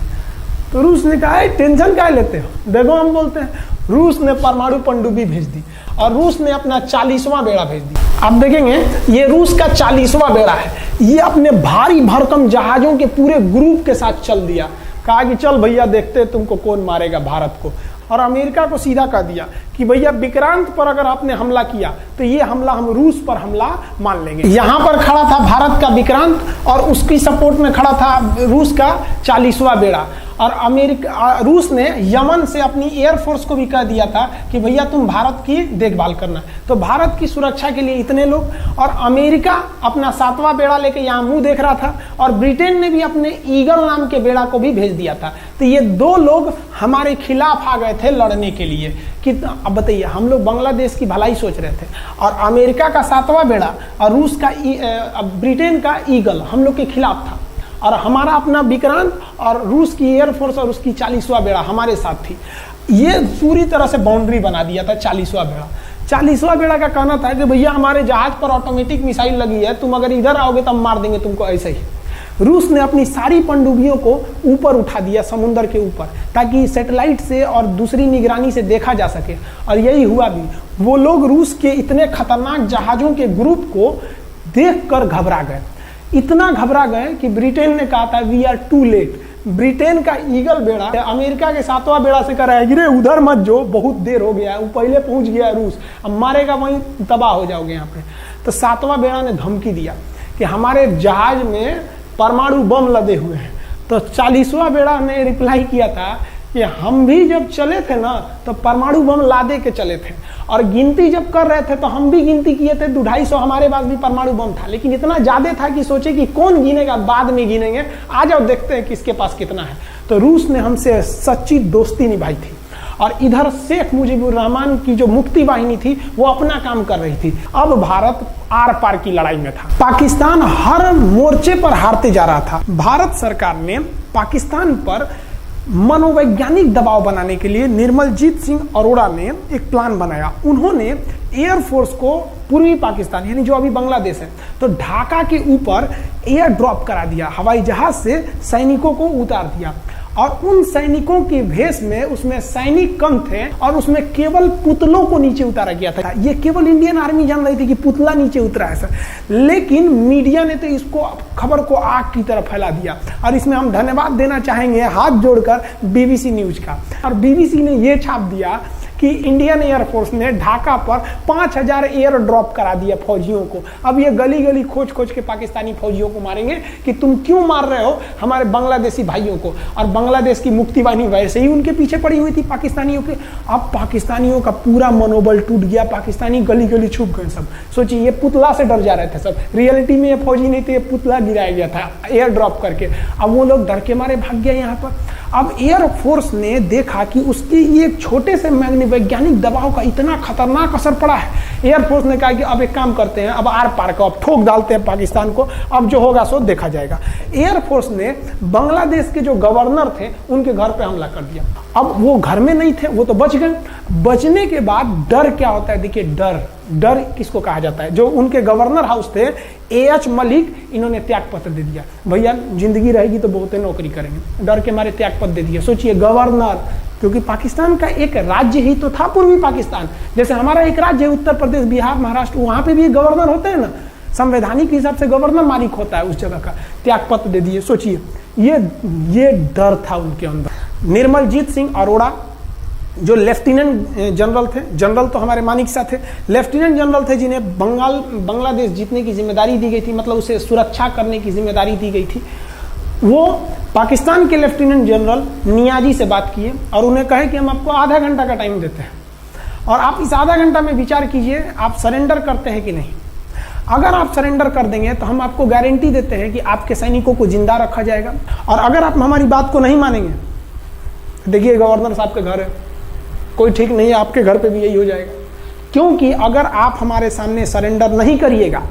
तो रूस ने कहा टेंशन क्या लेते हो, देखो हम बोलते हैं। रूस ने परमाणु पनडुब्बी भेज दी और रूस ने अपना 40वां बेड़ा भेज दिया। आप देखेंगे ये रूस का 40वां बेड़ा है। ये अपने भारी भरकम जहाजों के पूरे ग्रुप के साथ चल दिया, कहा कि चल भैया देखते तुमको कौन मारेगा भारत को। और अमेरिका को सीधा कह दिया कि भैया विक्रांत पर अगर आपने हमला किया तो ये हमला हम रूस पर हमला मान लेंगे। यहां पर खड़ा था भारत का विक्रांत और उसकी सपोर्ट में खड़ा था रूस का 40वां बेड़ा। और रूस ने यमन से अपनी एयरफोर्स को भी कह दिया था कि भैया तुम भारत की देखभाल करना। तो भारत की सुरक्षा के लिए इतने लोग, और अमेरिका अपना 7वां बेड़ा लेके यहाँ मुंह देख रहा था, और ब्रिटेन ने भी अपने ईगल नाम के बेड़ा को भी भेज दिया था। तो ये 2 लोग हमारे खिलाफ आ गए थे लड़ने के लिए कि अब बताइए, हम लोग बांग्लादेश की भलाई सोच रहे थे, और अमेरिका का 7वां बेड़ा और रूस का ब्रिटेन का ईगल हम लोग के खिलाफ था, और हमारा अपना विक्रांत और रूस की एयरफोर्स और उसकी 40वां बेड़ा हमारे साथ थी। ये पूरी तरह से बाउंड्री बना दिया था 40वां बेड़ा। 40वां बेड़ा का कहना था कि भैया हमारे जहाज पर ऑटोमेटिक मिसाइल लगी है, तुम अगर इधर आओगे तो हम मार देंगे तुमको ऐसे ही। रूस ने अपनी सारी पनडुब्बियों को ऊपर उठा दिया समुद्र के ऊपर, ताकि सैटेलाइट से और दूसरी निगरानी से देखा जा सके, और यही हुआ भी। वो लोग रूस के इतने खतरनाक जहाजों के ग्रुप को देखकर घबरा गए, इतना घबरा गए कि ब्रिटेन ने कहा था we are too late. Britain का ईगल बेड़ा अमेरिका के 7वां बेड़ा से कर रहा है कि रे उधर मत जो, बहुत देर हो गया है, वो पहले पहुंच गया है रूस, अब मारेगा वहीं तबाह हो जाओगे यहाँ पे। तो 7वां बेड़ा ने धमकी दिया कि हमारे जहाज में परमाणु बम लदे हुए हैं। तो 40वां बेड़ा ने रिप्लाई किया था कि हम भी जब चले थे ना तो परमाणु बम लादे के चले थे, और गिनती जब कर रहे थे तो हम भी गिनती किए थे 250 हमारे पास भी परमाणु बम था, लेकिन इतना ज्यादा था कि सोचे कि कौन गिनेगा, बाद में गिनेंगे, आ जाओ देखते हैं किसके पास कितना है। तो रूस ने हमसे सच्ची दोस्ती निभाई थी, और इधर शेख मुजीबुर रहमान की जो मुक्ति वाहिनी थी वो अपना काम कर रही थी। अब भारत आर पार की लड़ाई में था, पाकिस्तान हर मोर्चे पर हारते जा रहा था। भारत सरकार ने पाकिस्तान पर मनोवैज्ञानिक दबाव बनाने के लिए निर्मलजीत सिंह अरोड़ा ने एक प्लान बनाया। उन्होंने एयरफोर्स को पूर्वी पाकिस्तान यानी जो अभी बांग्लादेश है, तो ढाका के ऊपर एयर ड्रॉप करा दिया, हवाई जहाज से सैनिकों को उतार दिया, और उन सैनिकों के भेष में उसमें सैनिक कम थे, और उसमें केवल पुतलों को नीचे उतारा गया था। ये केवल इंडियन आर्मी जान रही थी कि पुतला नीचे उतरा है सर, लेकिन मीडिया ने तो इसको खबर को आग की तरफ फैला दिया। और इसमें हम धन्यवाद देना चाहेंगे हाथ जोड़कर बीबीसी न्यूज का। और बीबीसी ने यह छाप दिया कि इंडियन एयरफोर्स ने ढाका पर 5000 एयर ड्रॉप करा दिया फौजियों को। अब ये गली गली खोज खोज के पाकिस्तानी फौजियों को मारेंगे कि तुम क्यों मार रहे हो हमारे बांग्लादेशी भाइयों को। और बांग्लादेश की मुक्ति वाहिनी वैसे ही उनके पीछे पड़ी हुई थी पाकिस्तानियों के। अब पाकिस्तानियों का पूरा मनोबल टूट गया, पाकिस्तानी गली गली छुप गए सब। सोचिए, ये पुतला से डर जा रहे थे सब, रियलिटी में ये फौजी नहीं थे, ये पुतला गिराया गया था एयर ड्रॉप करके। अब वो लोग डर के मारे भाग गए यहाँ पर। अब एयरफोर्स ने देखा कि उसकी एक छोटे से वैज्ञानिक दबाव का इतना खतरनाक असर पड़ा है। एयरफोर्स ने कहा कि अब एक काम करते हैं, अब आर पार को अब ठोक डालते हैं पाकिस्तान को, अब जो होगा सो देखा जाएगा। एयरफोर्स ने बांग्लादेश के जो गवर्नर थे उनके घर पे हमला कर दिया। अब वो घर में नहीं थे, वो तो बच गए। बचने के बाद डर क्या होता है, देखिए डर किसको कहा जाता है। जो उनके गवर्नर हाउस थे एएच मलिक, इन्होंने त्याग पत्र दे दिया। भैया जिंदगी रहेगी तो बहुते नौकरी करेंगे, डर के मारे त्याग पत्र दे दिया। सोचिए, गवर्नर, क्योंकि पाकिस्तान का एक राज्य ही तो था पूर्वी पाकिस्तान। जैसे हमारा एक राज्य है उत्तर प्रदेश, बिहार, महाराष्ट्र, वहां पे भी गवर्नर होते हैं ना, संवैधानिक हिसाब से गवर्नर मालिक होता है उस जगह का। त्याग पत्र दे दिए। सोचिए, ये डर था उनके अंदर। निर्मलजीत सिंह अरोड़ा जो लेफ्टिनेंट जनरल थे, जनरल तो हमारे मानिक शाह थे, लेफ्टिनेंट जनरल थे जिन्हें बांग्लादेश जीतने की जिम्मेदारी दी गई थी, मतलब उसे सुरक्षा करने की जिम्मेदारी दी गई थी। वो पाकिस्तान के लेफ्टिनेंट जनरल नियाजी से बात किए और उन्हें कहे कि हम आपको आधा घंटा का टाइम देते हैं, और आप इस आधा घंटा में विचार कीजिए आप सरेंडर करते हैं कि नहीं। अगर आप सरेंडर कर देंगे तो हम आपको गारंटी देते हैं कि आपके सैनिकों को जिंदा रखा जाएगा, और अगर आप हमारी बात को नहीं मानेंगे, देखिए गवर्नर साहब के घर है, कोई ठीक नहीं है, आपके घर पे भी यही हो जाएगा। क्योंकि अगर आप हमारे सामने सरेंडर नहीं करिएगा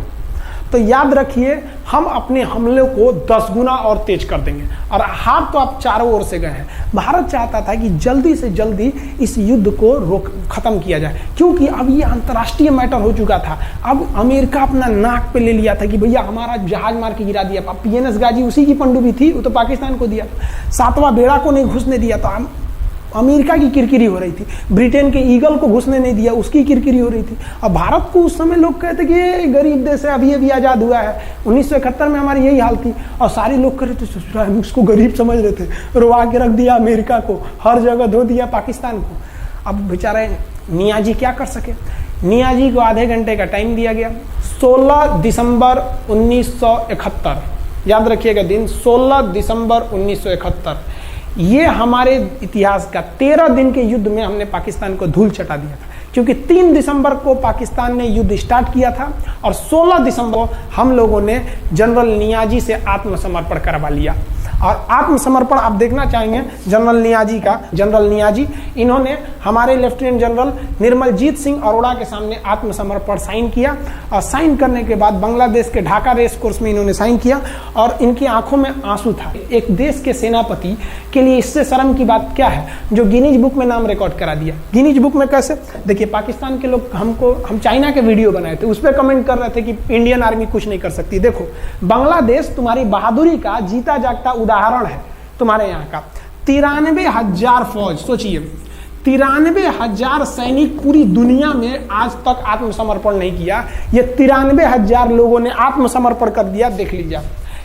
तो याद रखिए हम अपने हमले को 10 गुना और तेज कर देंगे। और हाथ तो आप चारों ओर से गए हैं। भारत चाहता था कि जल्दी से जल्दी इस युद्ध को खत्म किया जाए, क्योंकि अब ये अंतर्राष्ट्रीय मैटर हो चुका था। अब अमेरिका अपना नाक पे ले लिया था कि भैया हमारा जहाज मार के गिरा दिया। अब PNS गाजी उसी की पनडुब्बी थी, वो तो पाकिस्तान को दिया। 7वां बेड़ा को नहीं घुसने दिया। तो अमेरिका की किरकिरी हो रही थी, ब्रिटेन के ईगल को घुसने नहीं दिया, उसकी किरकिरी हो रही थी। और भारत को उस समय लोग कहते कि ये गरीब देश है, अभी अभी आज़ाद हुआ है, 1971 में हमारी यही हाल थी। और सारे लोग कह रहे थे, हम उसको गरीब समझ रहे थे, रुआ के रख दिया अमेरिका को, हर जगह धो दिया पाकिस्तान को। अब बेचारे नियाजी क्या कर सके। नियाजी को आधे घंटे का टाइम दिया गया। 16 दिसंबर 1971, याद रखिएगा दिन, 16 दिसंबर 1971। ये हमारे इतिहास का 13 दिन के युद्ध में हमने पाकिस्तान को धूल चटा दिया था, क्योंकि 3 दिसंबर को पाकिस्तान ने युद्ध स्टार्ट किया था और 16 दिसंबर को हम लोगों ने जनरल नियाजी से आत्मसमर्पण करवा लिया। और आत्मसमर्पण आप देखना चाहेंगे जनरल नियाजी का। जनरल नियाजी, इन्होंने हमारे लेफ्टिनेंट जनरल निर्मलजीत सिंह अरोड़ा के सामने आत्मसमर्पण साइन किया। और साइन करने के बाद बांग्लादेश के ढाका रेस कोर्स में इन्होंने साइन किया और इनकी आंखों में आंसू था। एक देश के सेनापति के लिए इससे शर्म की बात क्या है, जो गिनीज बुक में नाम रिकॉर्ड करा दिया। गिनीज बुक में कैसे? देखिए, पाकिस्तान के लोग हम चाइना के वीडियो बनाए थे, उस पर कमेंट कर रहे थे कि इंडियन आर्मी कुछ नहीं कर सकती। देखो, बांग्लादेश तुम्हारी बहादुरी का जीता जागता उदाहरण है। तुम्हारे यहाँ का 93,000 फौज, सोचिए 93,000 सैनिक पूरी दुनिया में आज तक आत्मसमर्पण नहीं किया। ये 93,000 लोगों ने आत्मसमर्पण कर दिया। देख लीजिए,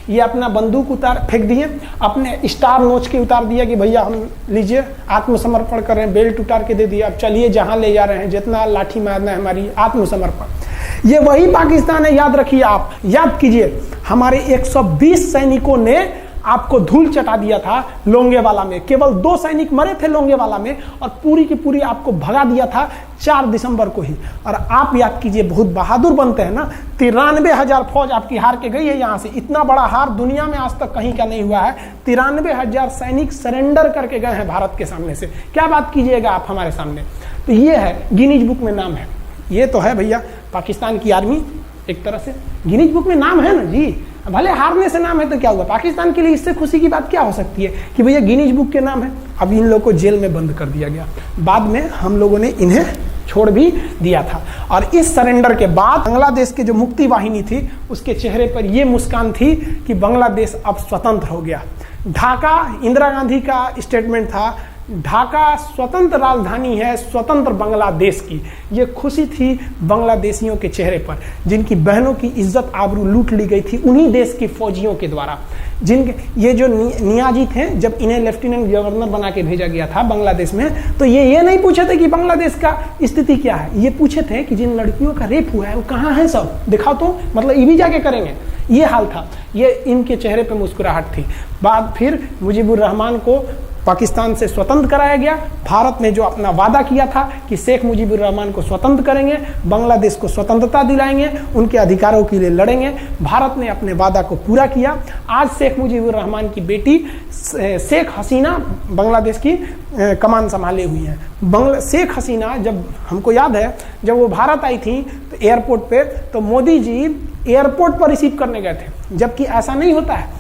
ये अपना बंदूक उतार फेंक दिए, अपने स्टार नोच के उतार दिया कि भैया हम लीजिए आत्मसमर्पण कर रहे हैं, बेल्ट उतार के दे दिया, अब चलिए जहां ले जा रहे हैं, जितना लाठी मारना है हमारी, आत्मसमर्पण। ये वही पाकिस्तान है, याद रखिए। आप याद कीजिए, हमारे 120 सैनिकों ने आपको धूल चटा दिया था लोंगेवाला में। केवल 2 सैनिक मरे थे लोंगेवाला में और पूरी की पूरी आपको भगा दिया था 4 दिसंबर को ही। और आप याद कीजिए, बहुत बहादुर बनते हैं ना, 93,000 फौज आपकी हार के गई है यहाँ से। इतना बड़ा हार दुनिया में आज तक कहीं का नहीं हुआ है। 93,000 सैनिक सरेंडर करके गए हैं भारत के सामने से। क्या बात कीजिएगा आप हमारे सामने। तो ये है, गिनीज बुक में नाम है। ये तो है भैया पाकिस्तान की आर्मी, एक तरह से गिनीज बुक में नाम है ना जी। भले हारने से नाम है तो क्या हुआ, पाकिस्तान के लिए इससे खुशी की बात क्या हो सकती है कि भैया गिनीज बुक के नाम है। अब इन लोगों को जेल में बंद कर दिया गया। बाद में हम लोगों ने इन्हें छोड़ भी दिया था। और इस सरेंडर के बाद बांग्लादेश के जो मुक्ति वाहिनी थी, उसके चेहरे पर यह मुस्कान थी कि बांग्लादेश अब स्वतंत्र हो गया। ढाका, इंदिरा गांधी का स्टेटमेंट था, ढाका स्वतंत्र राजधानी है स्वतंत्र बांग्लादेश की। ये खुशी थी बांग्लादेशियों के चेहरे पर, जिनकी बहनों की इज्जत आबरू लूट ली गई थी उन्हीं देश के फौजियों के द्वारा। जिनके ये जो नियाजी थे, जब इन्हें लेफ्टिनेंट गवर्नर बना के भेजा गया था बांग्लादेश में, तो ये नहीं पूछे थे कि बांग्लादेश का स्थिति क्या है। ये पूछे थे कि जिन लड़कियों का रेप हुआ है वो कहाँ है, सब दिखाओ तो, मतलब ये भी जाके करेंगे। ये हाल था। ये इनके चेहरे पर मुस्कुराहट थी। बाद फिर मुजीबुर रहमान को पाकिस्तान से स्वतंत्र कराया गया। भारत ने जो अपना वादा किया था कि शेख मुजीबुर रहमान को स्वतंत्र करेंगे, बांग्लादेश को स्वतंत्रता दिलाएंगे, उनके अधिकारों के लिए लड़ेंगे, भारत ने अपने वादा को पूरा किया। आज शेख मुजीबुर रहमान की बेटी शेख हसीना बांग्लादेश की कमान संभाले हुई हैं। शेख हसीना, जब हमको याद है जब वो भारत आई थी तो एयरपोर्ट पे, तो मोदी जी एयरपोर्ट पर रिसीव करने गए थे, जबकि ऐसा नहीं होता है।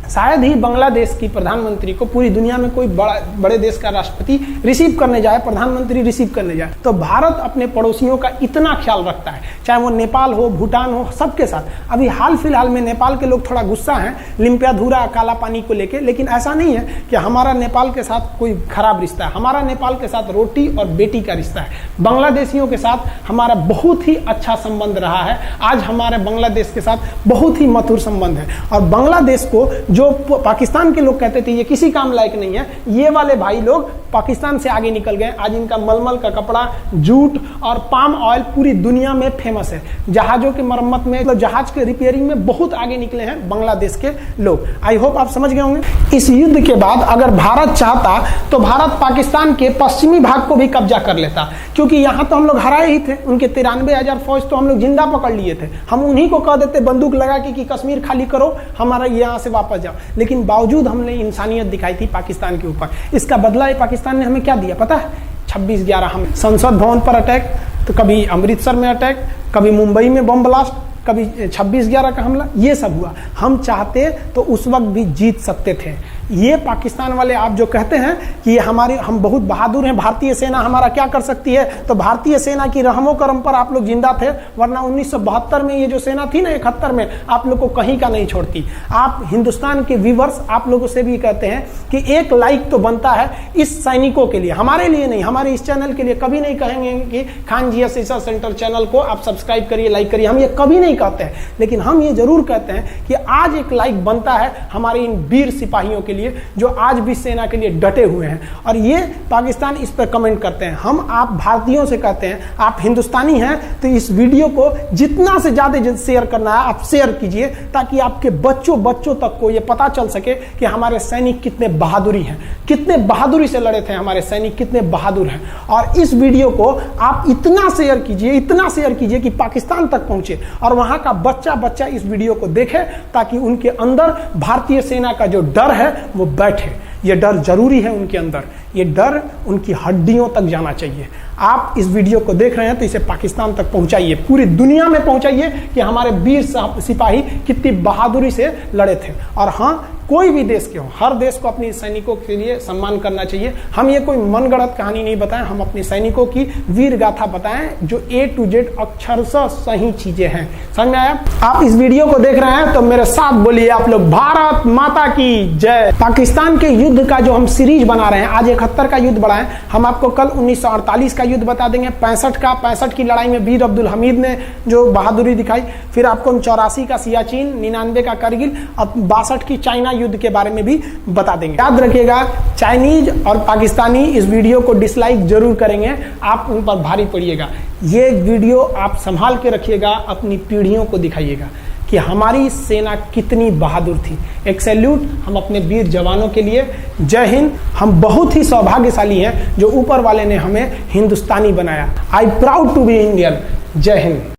शायद ही बांग्लादेश की प्रधानमंत्री को पूरी दुनिया में कोई बड़े देश का राष्ट्रपति रिसीव करने जाए, प्रधानमंत्री रिसीव करने जाए। तो भारत अपने पड़ोसियों का इतना ख्याल रखता है, चाहे वो नेपाल हो, भूटान हो, सबके साथ। अभी हाल फिलहाल में नेपाल के लोग थोड़ा गुस्सा हैं लिम्पियाधुरा काला पानी को लेके, लेकिन ऐसा नहीं है कि हमारा नेपाल के साथ कोई खराब रिश्ता है। हमारा नेपाल के साथ रोटी और बेटी का रिश्ता है। बांग्लादेशियों के साथ हमारा बहुत ही अच्छा संबंध रहा है। आज हमारे बांग्लादेश के साथ बहुत ही मधुर संबंध है। और बांग्लादेश को जो पाकिस्तान के लोग कहते थे ये किसी काम लायक नहीं है, ये वाले भाई लोग पाकिस्तान से आगे निकल गए। आज इनका मलमल का कपड़ा, जूट और पाम ऑयल पूरी दुनिया में फेमस है। जहाजों की मरम्मत में, मतलब जहाज के रिपेयरिंग में बहुत आगे निकले हैं बांग्लादेश के लोग। आई होप आप समझ गए होंगे। इस युद्ध के बाद अगर भारत चाहता तो भारत पाकिस्तान के पश्चिमी भाग को भी कब्जा कर लेता, क्योंकि यहाँ तो हम लोग हराए ही थे। उनके 93,000 फौज तो हम लोग जिंदा पकड़ लिए थे। हम उन्हीं को कह देते बंदूक लगा के कि कश्मीर खाली करो, हमारा यहाँ से वापस जाओ। लेकिन बावजूद हमने इंसानियत दिखाई थी पाकिस्तान के ऊपर। इसका बदला ये पाकिस्तान ने हमें क्या दिया पता है? 26/11 हम संसद भवन पर अटैक, तो कभी अमृतसर में अटैक, कभी मुंबई में बम ब्लास्ट, कभी 26/11 का हमला, ये सब हुआ। हम चाहते तो उस वक्त भी जीत सकते थे, ये पाकिस्तान वाले आप जो कहते हैं कि हम बहुत बहादुर हैं, भारतीय सेना हमारा क्या कर सकती है, तो भारतीय सेना की रहमो करम पर आप लोग जिंदा थे, वरना 1972 में ये जो सेना थी ना 71 में, आप लोग को कहीं का नहीं छोड़ती। आप हिंदुस्तान के व्यूवर्स आप लोगों से भी कहते हैं कि एक लाइक तो बनता है इस सैनिकों के लिए, हमारे लिए नहीं, हमारे इस चैनल के लिए कभी नहीं कहेंगे कि Khan GS research centre channel को आप सब्सक्राइब करिए, लाइक करिए, हम ये कभी नहीं कहते हैं। लेकिन हम ये जरूर कहते हैं कि आज एक लाइक बनता है हमारे इन वीर सिपाहियों के लिए जो आज भी सेना के लिए डटे हुए हैं। और ये पाकिस्तान इस पर कमेंट करते हैं। हम आप भारतीयों से कहते हैं, आप हिंदुस्तानी हैं तो इस वीडियो को जितना से ज्यादा शेयर करना है आप शेयर कीजिए, ताकि आपके बच्चों तक को ये पता चल सके कि हमारे सैनिक कितने बहादुरी हैं, कितने बहादुरी से लड़े थे हमारे सैनिक, कितने बहादुर हैं। और इस वीडियो को आप इतना शेयर कीजिए कि पाकिस्तान तक पहुंचे और वहां का बच्चा इस वीडियो को देखे, ताकि उनके अंदर भारतीय सेना का जो डर है वो बैठे। ये डर जरूरी है उनके अंदर, ये डर उनकी हड्डियों तक जाना चाहिए। आप इस वीडियो को देख रहे हैं तो इसे पाकिस्तान तक पहुंचाइए, पूरी दुनिया में पहुंचाइए कि हमारे वीर सिपाही कितनी बहादुरी से लड़े थे। और हाँ, कोई भी देश के हो, हर देश को अपने सैनिकों के लिए सम्मान करना चाहिए। हम ये कोई मनगढ़ंत कहानी नहीं बताएं, हम अपने सैनिकों की वीर गाथा बताएं जो A to Z अक्षरशः सही चीजें हैं। समझ में आया? आप इस वीडियो को देख रहे हैं तो मेरे साथ बोलिए आप लोग, भारत माता की जय। पाकिस्तान के युद्ध का जो हम सीरीज बना रहे हैं, आज 71 का युद्ध बढ़ाएं, हम आपको कल 1948 का युद्ध बता देंगे, 65 की लड़ाई में वीर अब्दुल हमीद ने जो बहादुरी दिखाई, फिर आपको हम 84 का सियाचिन, 99 का करगिल और 62 की चाइना युद्ध के बारे में भी बता देंगे। याद रखिएगा, चाइनीज और पाकिस्तानी इस वीडियो को डिसलाइक जरूर करेंगे, आप उन पर भारी पड़िएगा। ये वीडियो आप संभाल के रखिएगा, अपनी पीढ़ियों को दिखाइएगा कि हमारी सेना कितनी बहादुर थी। एक सैल्यूट हम अपने वीर जवानों के लिए। जय हिंद। हम बहुत ही सौभाग्यशाली हैं जो ऊपर वाले ने हमें हिंदुस्तानी बनाया। I proud to be Indian. जय हिंद।